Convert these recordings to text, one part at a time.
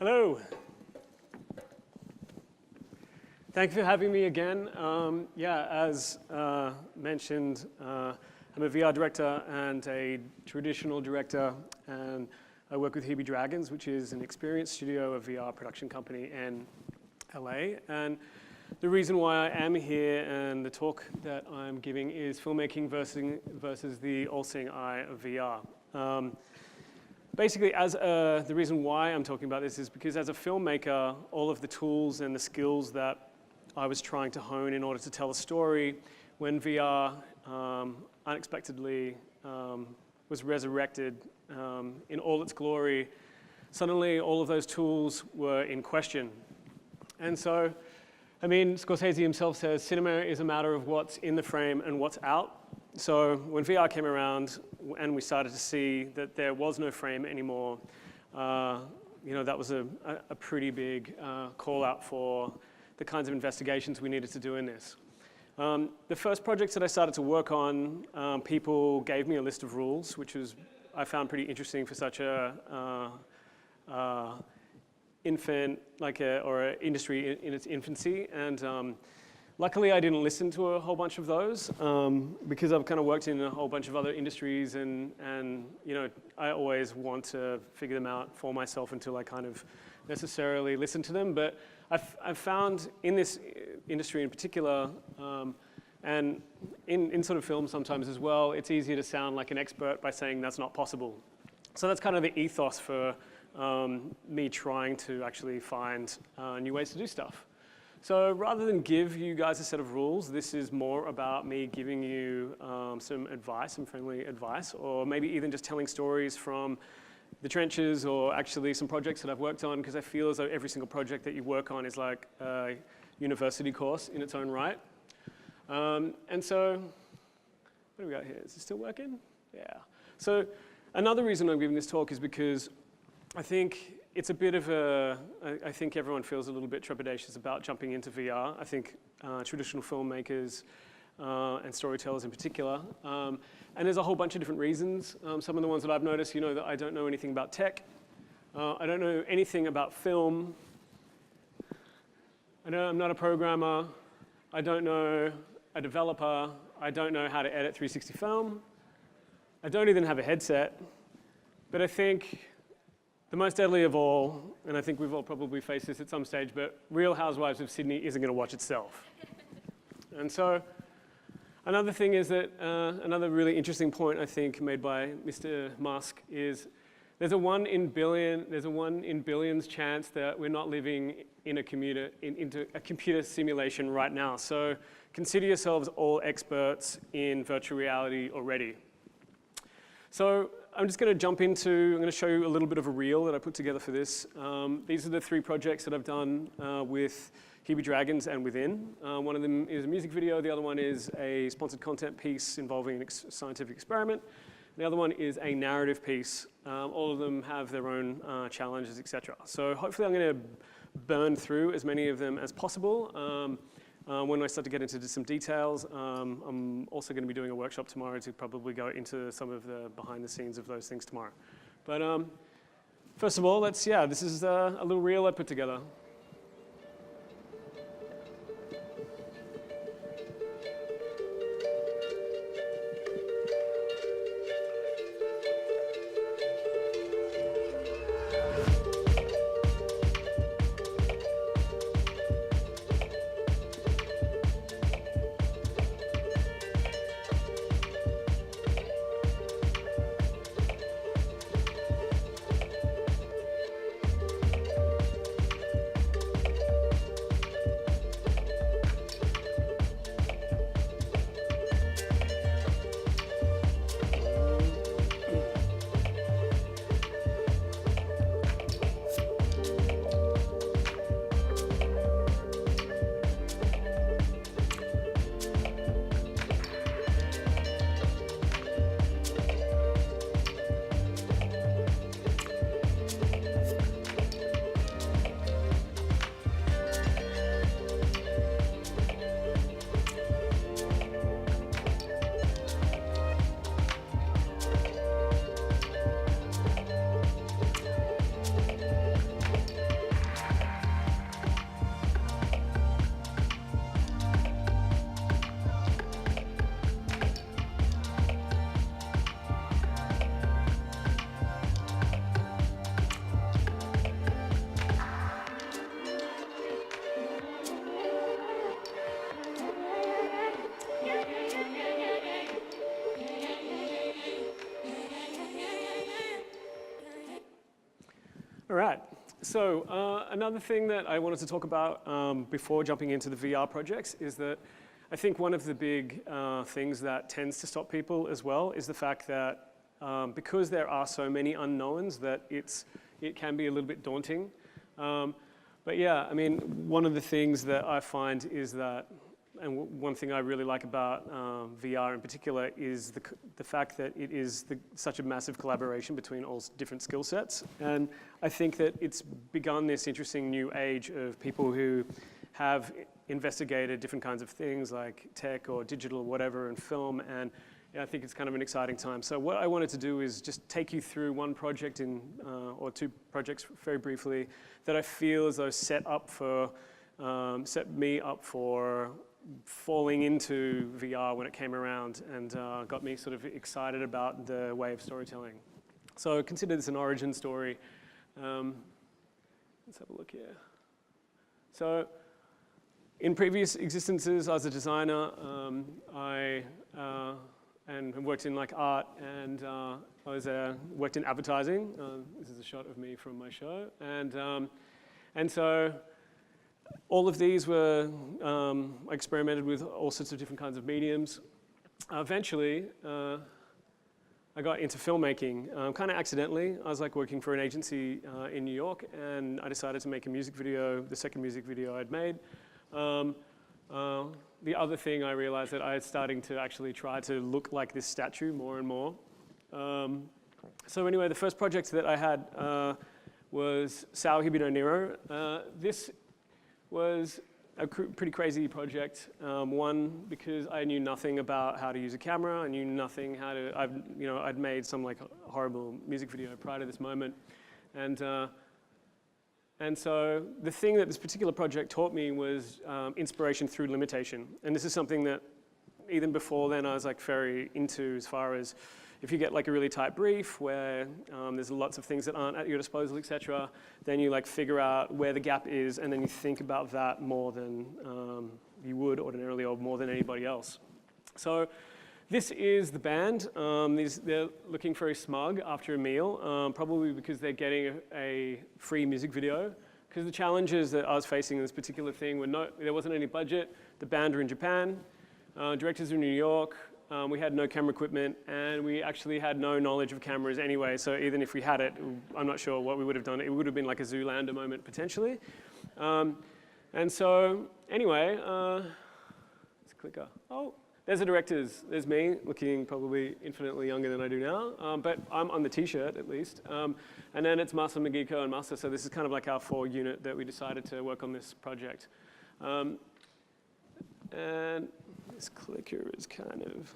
Hello. Thank you for having me again. As mentioned, I'm a VR director and a traditional director, and I work with Hebe Dragons, which is an experience studio, a VR production company in LA. And the reason why I am here and the talk that I'm giving is filmmaking versus the all-seeing eye of VR. Basically, the reason why I'm talking about this is because as a filmmaker, all of the tools and the skills that I was trying to hone in order to tell a story, when VR unexpectedly was resurrected in all its glory, suddenly all of those tools were in question. And so, I mean, Scorsese himself says, cinema is a matter of what's in the frame and what's out. So when VR came around and we started to see that there was no frame anymore, that was a pretty big call out for the kinds of investigations we needed to do in this. The first projects that I started to work on, people gave me a list of rules, which I found pretty interesting for such a infant, or an industry in its infancy. And luckily, I didn't listen to a whole bunch of those because I've kind of worked in a whole bunch of other industries, and I always want to figure them out for myself until I kind of necessarily listen to them. But I've found in this industry in particular, and in sort of film sometimes as well, it's easier to sound like an expert by saying that's not possible. So that's kind of the ethos for me trying to actually find new ways to do stuff. So rather than give you guys a set of rules, this is more about me giving you some advice, some friendly advice, or maybe even just telling stories from the trenches, or actually some projects that I've worked on, because I feel as though every single project that you work on is like a university course in its own right. And so, what do we got here? Is it still working? Yeah. So another reason I'm giving this talk is because I think it's a bit of I think everyone feels a little bit trepidatious about jumping into VR. I think traditional filmmakers and storytellers in particular. And there's a whole bunch of different reasons. Some of the ones that I've noticed, that I don't know anything about tech. I don't know anything about film. I'm not a programmer. I don't know a developer. I don't know how to edit 360 film. I don't even have a headset. But I think the most deadly of all, and I think we've all probably faced this at some stage, but Real Housewives of Sydney isn't going to watch itself. And so another thing is that, another really interesting point I think made by Mr. Musk is there's a 1 in billions chance that we're not living in into a computer simulation right now. So consider yourselves all experts in virtual reality already. So I'm just going to I'm going to show you a little bit of a reel that I put together for this. These are the 3 projects that I've done with Hebe Dragons and within. One of them is a music video, the other one is a sponsored content piece involving a scientific experiment. The other one is a narrative piece. All of them have their own challenges, etc. So hopefully I'm going to burn through as many of them as possible. When I start to get into some details, I'm also going to be doing a workshop tomorrow to probably go into some of the behind the scenes of those things tomorrow. But first of all, this is a little reel I put together. All right. So another thing that I wanted to talk about before jumping into the VR projects is that I think one of the big things that tends to stop people as well is the fact that because there are so many unknowns that it can be a little bit daunting. But yeah, I mean, one of the things that I find is that, and one thing I really like about VR in particular is the fact that it is such a massive collaboration between all different skill sets. And I think that it's begun this interesting new age of people who have investigated different kinds of things like tech or digital or whatever and film, and I think it's kind of an exciting time. So what I wanted to do is just take you through one project or two projects very briefly that I feel as though set me up for falling into VR when it came around and got me sort of excited about the way of storytelling. So consider this an origin story. Let's have a look here. So in previous existences, I was a designer. And worked in like art, and I worked in advertising. This is a shot of me from my show, and so all of these were I experimented with all sorts of different kinds of mediums. Eventually, I got into filmmaking, kind of accidentally. I was like working for an agency in New York, and I decided to make a music video, the second music video I'd made. The other thing I realized that I was starting to actually try to look like this statue more and more. So anyway, the first project that I had was Sao Hibido Nero. This was a pretty crazy project. One, because I knew nothing about how to use a camera. I knew nothing how to, I'd made some like horrible music video prior to this moment. And so the thing that this particular project taught me was inspiration through limitation. And this is something that even before then I was like very into, as far as if you get like a really tight brief where there's lots of things that aren't at your disposal, etc., then you like figure out where the gap is, and then you think about that more than you would ordinarily, or more than anybody else. So this is the band. They're looking very smug after a meal, probably because they're getting a free music video. Because the challenges that I was facing in this particular thing were there wasn't any budget. The band are in Japan, directors are in New York. We had no camera equipment, and we actually had no knowledge of cameras anyway. So even if we had it, I'm not sure what we would have done. It would have been like a Zoolander moment potentially. And so anyway, let's clicker. Oh. There's the directors. There's me, looking probably infinitely younger than I do now, but I'm on the T-shirt at least. And then it's Masa, Magiko, and Masa. So this is kind of like our 4-unit that we decided to work on this project. And this clicker is kind of,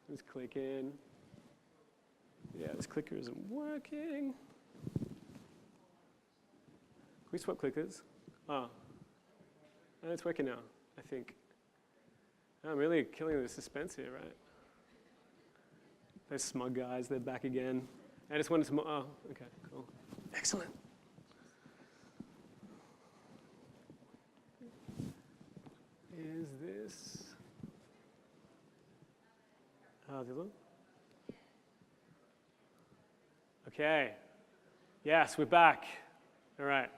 let's click in. Yeah, this clicker isn't working. Can we swap clickers? Oh, and it's working now, I think. I'm really killing the suspense here, right? Those smug guys, they're back again. I just wanted to, oh, okay, cool. Excellent. Is this, the other one? Okay, yes, we're back. All right.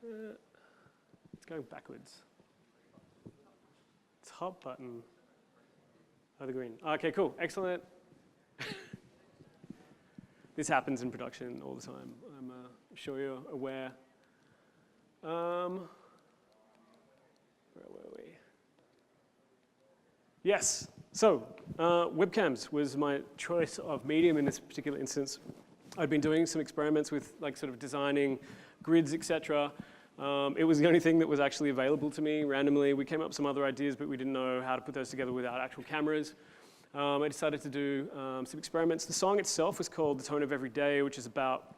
It's going backwards. Top button. Oh, the green. Okay, cool. Excellent. This happens in production all the time. I'm sure you're aware. Where were we? Yes. So webcams was my choice of medium in this particular instance. I'd been doing some experiments with like sort of designing grids, etc. It was the only thing that was actually available to me randomly. We came up with some other ideas, but we didn't know how to put those together without actual cameras. I decided to do some experiments. The song itself was called The Tone of Every Day, which is about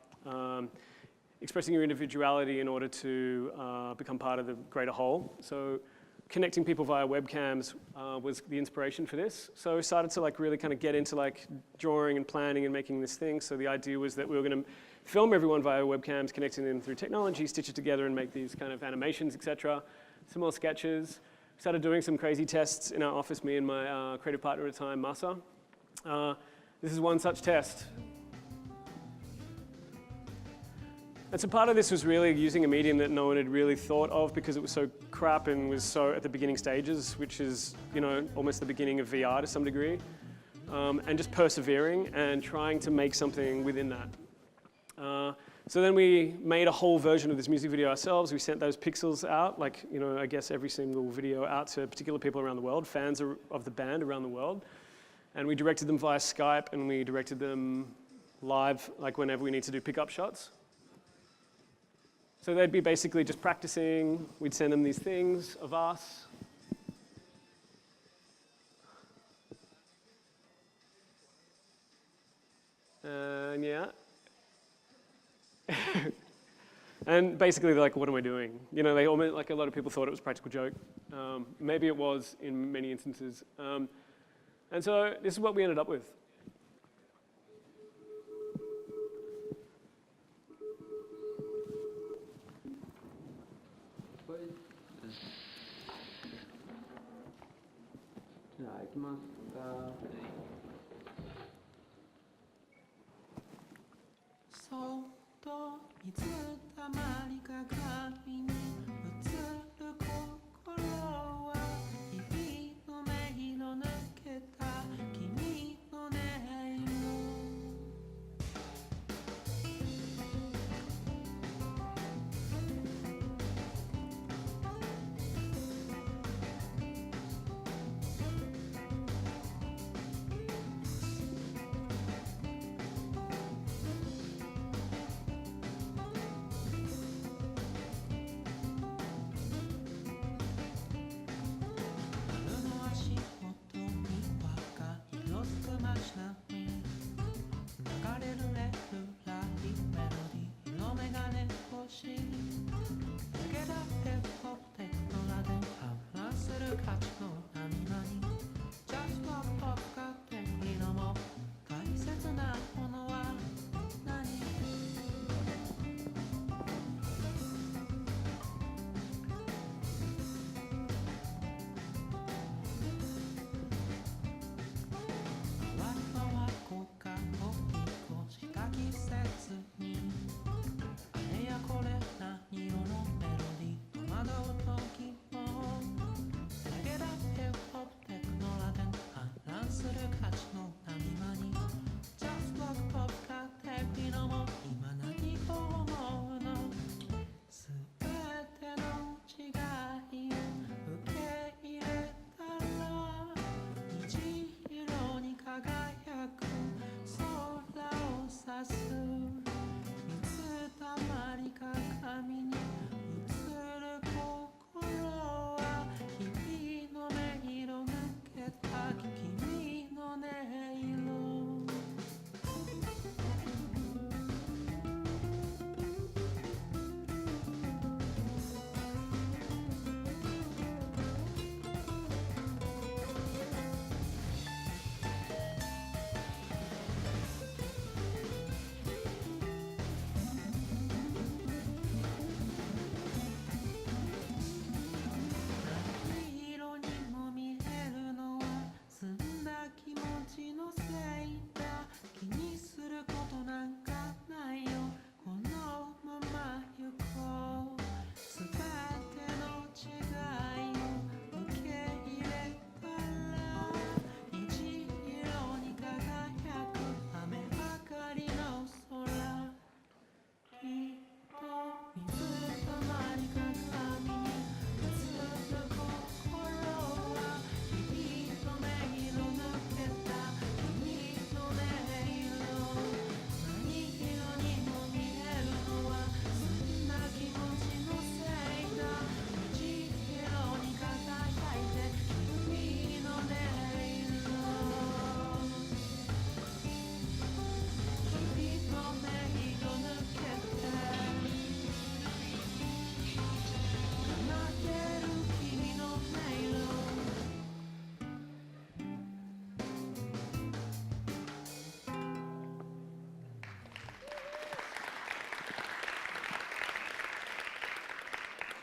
expressing your individuality in order to become part of the greater whole. So connecting people via webcams was the inspiration for this. So we started to like really kind of get into like drawing and planning and making this thing. So the idea was that we were going to film everyone via webcams, connecting them through technology, stitch it together and make these kind of animations, etc. Some more sketches. Started doing some crazy tests in our office, me and my creative partner at the time, Masa. This is one such test. And so part of this was really using a medium that no one had really thought of because it was so crap and was so at the beginning stages, which is, you know, almost the beginning of VR to some degree. And just persevering and trying to make something within that. So then we made a whole version of this music video ourselves. We sent those pixels out, like, you know, I guess every single video out to particular people around the world, fans of the band around the world. And we directed them via Skype, and we directed them live, like whenever we need to do pickup shots. So they'd be basically just practicing. We'd send them these things of us. And yeah. And basically they're like, what am I doing? You know, they almost, like a lot of people thought it was a practical joke. Maybe it was in many instances. And so this is what we ended up with.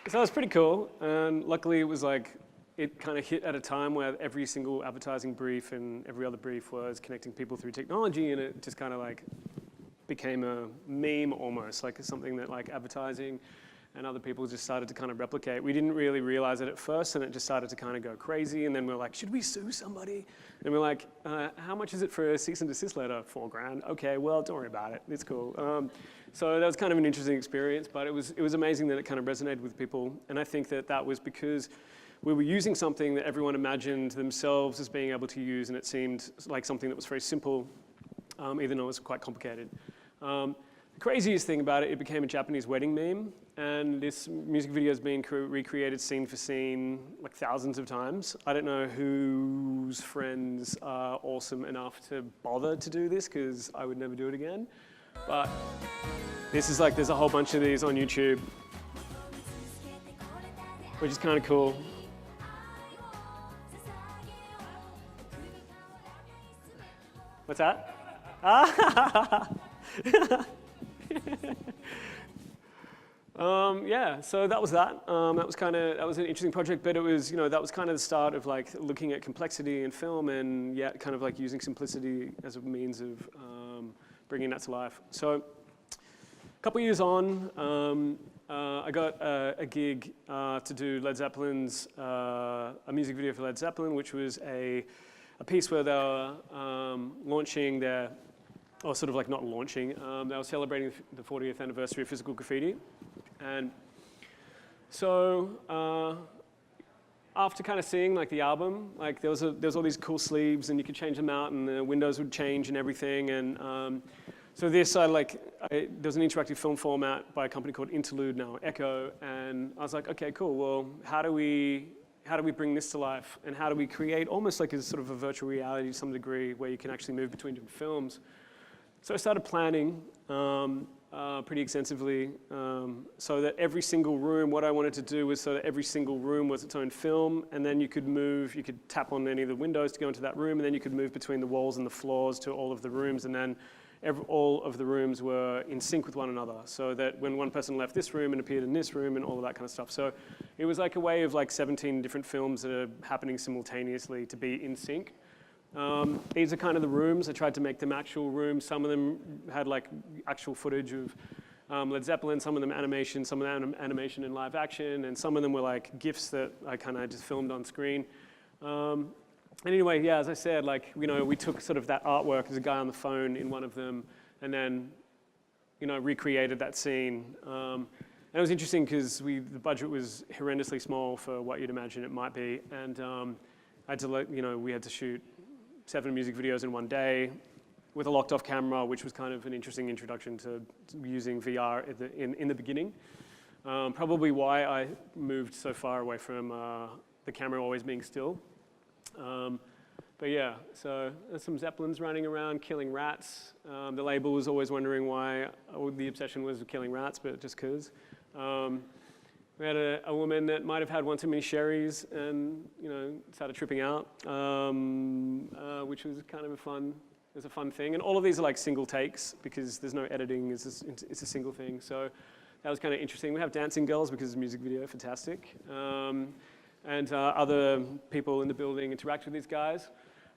So that was pretty cool, and luckily it was like, it kind of hit at a time where every single advertising brief and every other brief was connecting people through technology, and it just kind of like became a meme almost, like something that like advertising and other people just started to kind of replicate. We didn't really realize it at first, and it just started to kind of go crazy. And then we're like, should we sue somebody? And we're like, how much is it for a cease and desist letter? $4,000. Okay, well, don't worry about it. It's cool. So that was kind of an interesting experience, but it was amazing that it kind of resonated with people. And I think that that was because we were using something that everyone imagined themselves as being able to use, and it seemed like something that was very simple, even though it was quite complicated. The craziest thing about it, it became a Japanese wedding meme, and this music video has been recreated scene for scene like thousands of times. I don't know whose friends are awesome enough to bother to do this, because I would never do it again. But this is like, there's a whole bunch of these on YouTube, which is kind of cool. What's that? Yeah, so that was that. That was an interesting project, but it was, that was kind of the start of like looking at complexity in film, and yeah, kind of like using simplicity as a means of bringing that to life. So a couple years on, I got a gig to do Led Zeppelin's, a music video for Led Zeppelin, which was a piece where they were launching their, or sort of like not launching, they were celebrating the 40th anniversary of Physical Graffiti. And so after kind of seeing like the album, like there was all these cool sleeves, and you could change them out, and the windows would change and everything. And so this, there was an interactive film format by a company called Interlude, now Echo, and I was like, okay, cool. Well, how do we bring this to life, and how do we create almost like a sort of a virtual reality to some degree, where you can actually move between different films? So I started planning pretty extensively, so that every single room, what I wanted to do was so that every single room was its own film, and then you could move, you could tap on any of the windows to go into that room, and then you could move between the walls and the floors to all of the rooms, and then all of the rooms were in sync with one another, so that when one person left this room and appeared in this room and all of that kind of stuff. So it was like a way of like 17 different films that are happening simultaneously to be in sync. These are kind of the rooms. I tried to make them actual rooms. Some of them had like actual footage of Led Zeppelin, some of them animation, some of them animation in live action, and some of them were like GIFs that I kind of just filmed on screen. And anyway, yeah, as I said, like, we took sort of that artwork as a guy on the phone in one of them, and then, recreated that scene. And it was interesting because the budget was horrendously small for what you'd imagine it might be, and I had to, we had to shoot 7 music videos in one day with a locked-off camera, which was kind of an interesting introduction to using VR in the beginning. Probably why I moved so far away from the camera always being still. But yeah, so there's some Zeppelins running around killing rats. The label was always wondering why the obsession was killing rats, but just because. We had a woman that might have had one too many sherries and started tripping out, which was kind of a fun thing. And all of these are like single takes because there's no editing. It's a single thing. So that was kind of interesting. We have dancing girls because it's a music video, fantastic. And other people in the building interact with these guys.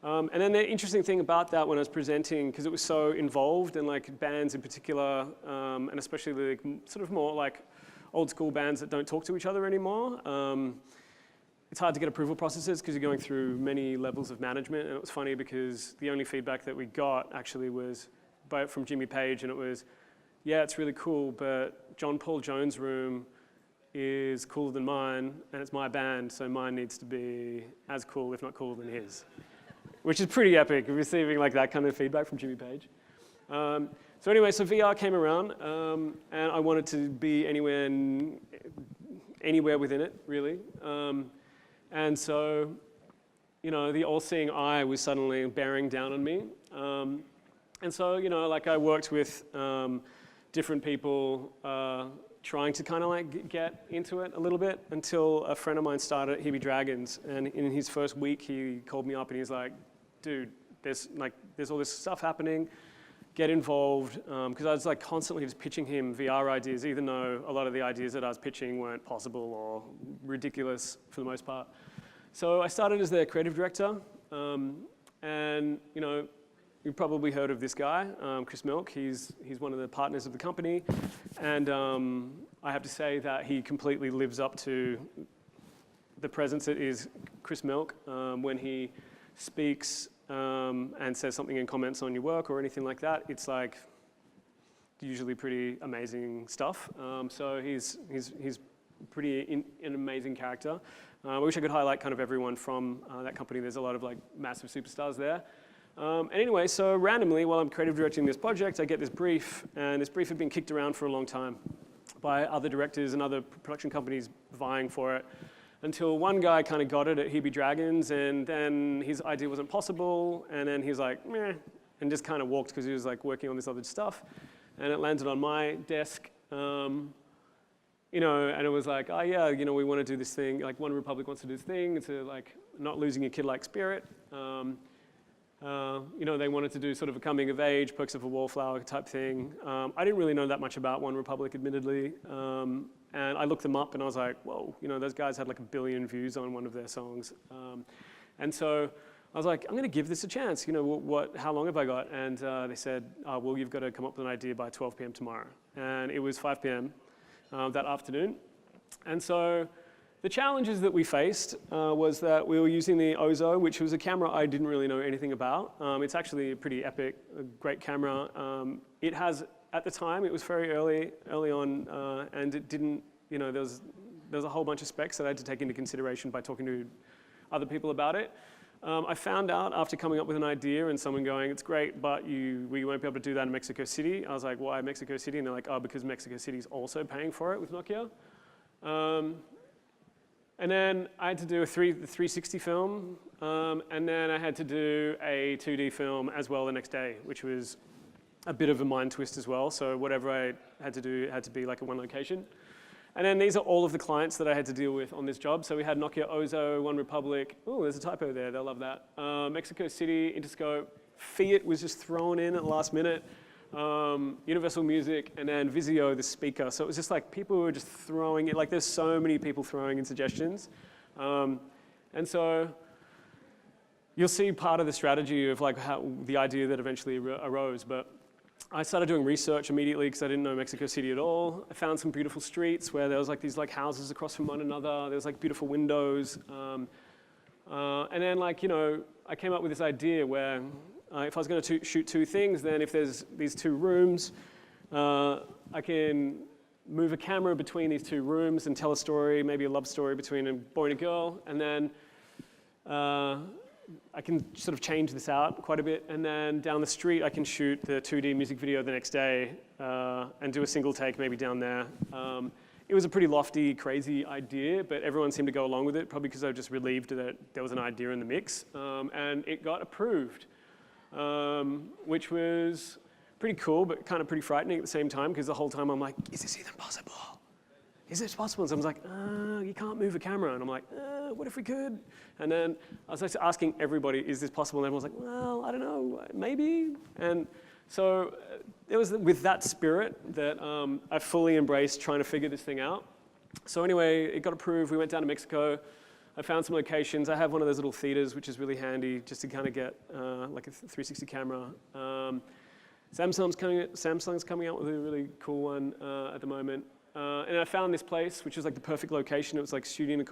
And then the interesting thing about that when I was presenting, because it was so involved, and like bands in particular, and especially the sort of more like old school bands that don't talk to each other anymore, it's hard to get approval processes because you're going through many levels of management. And it was funny because the only feedback that we got actually was from Jimmy Page, and it was, yeah, it's really cool, but John Paul Jones' room is cooler than mine, and it's my band, so mine needs to be as cool, if not cooler than his. Which is pretty epic, receiving like that kind of feedback from Jimmy Page. So anyway, so VR came around, and I wanted to be anywhere within it, really. And so, the all-seeing eye was suddenly bearing down on me. And so, like I worked with different people trying to kind of like get into it a little bit until a friend of mine started at Hebe Dragons, and in his first week he called me up and he's like, dude, there's all this stuff happening, get involved, because I was like constantly just pitching him VR ideas, even though a lot of the ideas that I was pitching weren't possible or ridiculous for the most part. So I started as their creative director, and you've probably heard of this guy, Chris Milk. He's one of the partners of the company. And I have to say that he completely lives up to the presence that is Chris Milk when he speaks and says something in comments on your work or anything like that. It's like usually pretty amazing stuff. So he's pretty an amazing character. I wish I could highlight kind of everyone from that company. There's a lot of like massive superstars there. And anyway, so randomly, while I'm creative directing this project, I get this brief, and this brief had been kicked around for a long time by other directors and other production companies vying for it, until one guy kind of got it at Hebe Dragons, and then his idea wasn't possible, and then he's like, meh, and just kind of walked because he was like working on this other stuff, and it landed on my desk. You know, and it was like, oh yeah, you know, we want to do this thing, like One Republic wants to do this thing, to like not losing a kid-like spirit. You know, they wanted to do sort of a coming of age, Perks of a Wallflower type thing. I didn't really know that much about One Republic, admittedly. And I looked them up and I was like, whoa, you know, those guys had like 1 billion views on one of their songs. And so I was like, I'm gonna give this a chance. You know, how long have I got? And they said, oh, well, you've got to come up with an idea by 12 p.m. tomorrow. And it was 5 p.m. That afternoon. And so the challenges that we faced was that we were using the Ozo, which was a camera I didn't really know anything about. It's actually a pretty epic, a great camera. It has, at the time, it was very early on, and it didn't, you know, there was a whole bunch of specs that I had to take into consideration by talking to other people about it. I found out after coming up with an idea and someone going, it's great, but we won't be able to do that in Mexico City. I was like, why Mexico City? And they're like, oh, because Mexico City is also paying for it with Nokia. And then I had to do a 360 film, and then I had to do a 2D film as well the next day, which was a bit of a mind twist as well. So whatever I had to do had to be like a one location. And then these are all of the clients that I had to deal with on this job. So we had Nokia Ozo, One Republic. Oh, there's a typo there, they'll love that. Mexico City, Interscope, Fiat was just thrown in at the last minute. Universal Music, and then Vizio, the speaker. So it was just like people were just throwing it, like there's so many people throwing in suggestions. And so you'll see part of the strategy of like how the idea that eventually arose. But I started doing research immediately because I didn't know Mexico City at all. I found some beautiful streets where there was like these like houses across from one another. There was like beautiful windows. And then like, you know, I came up with this idea where if I was going to shoot two things, then if there's these two rooms, I can move a camera between these two rooms and tell a story, maybe a love story between a boy and a girl, and then I can sort of change this out quite a bit, and then down the street I can shoot the 2D music video the next day and do a single take maybe down there. It was a pretty lofty, crazy idea, but everyone seemed to go along with it, probably because I was just relieved that there was an idea in the mix, and it got approved. Which was pretty cool, but kind of pretty frightening at the same time, because the whole time I'm like, is this even possible? Is this possible? And someone's like, you can't move a camera. And I'm like, what if we could? And then I was just asking everybody, is this possible? And everyone's like, well, I don't know, maybe. And so it was with that spirit that I fully embraced trying to figure this thing out. So anyway, it got approved. We went down to Mexico. I found some locations. I have one of those little theaters, which is really handy just to kind of get like a 360 camera. Samsung's coming out with a really cool one at the moment. And I found this place, which was like the perfect location. It was like studio